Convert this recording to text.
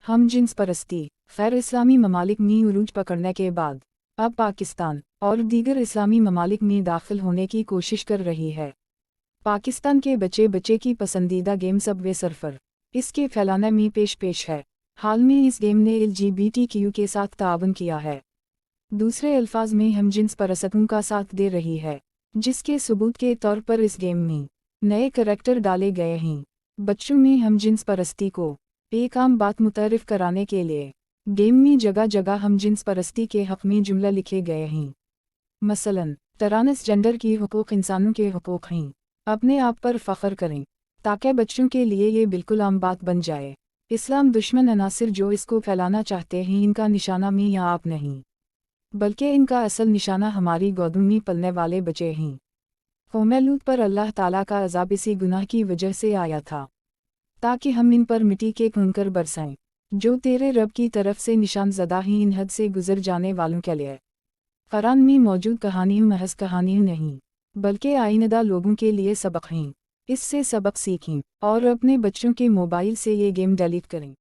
हम जिन्स परस्ती खैर इस्लामी ममालिक में उरूज पकड़ने के बाद अब पाकिस्तान और दीगर इस्लामी ममालिक में दाखिल होने की कोशिश कर रही है। पाकिस्तान के बच्चे की पसंदीदा गेम सबवे सर्फर इसके फैलाने में पेश है। हाल में इस गेम ने LGBTQ के साथ ताउन किया है। दूसरे अल्फाज में हम जिन्स परस्तों का साथ दे रही है, जिसके सबूत के तौर पर इस गेम में नए करैक्टर डाले गए हैं। बच्चों में हम जिन्स परस्ती को एक आम बात मुतारिफ कराने के लिए गेम में जगह जगह हम जिन्स परस्ती के हक़ में जुमला लिखे गए हैं। मसलन ट्रांसजेंडर की हुकूक इंसानों के हुकूक हैं, अपने आप पर फ़ख्र करें, ताकि बच्चों के लिए ये बिल्कुल आम बात बन जाए। इस्लाम दुश्मन अनासिर जो इसको फैलाना चाहते हैं, इनका निशाना में या आप नहीं, बल्कि इनका असल निशाना हमारी गोदों में पलने वाले बच्चे हैं। कौम लूत पर अल्लाह ताला का अज़ाब इसी गुनाह की वजह से आया था, ताकि हम इन पर मिट्टी के कंकर बरसाएं, जो तेरे रब की तरफ से निशान ज़दा ही इन हद से गुजर जाने वालों के लिए। कुरान में मौजूद कहानियाँ महज कहानियाँ नहीं, बल्कि आइंदा लोगों के लिए सबक हैं। इससे सबक सीखें और अपने बच्चों के मोबाइल से ये गेम डिलीट करें।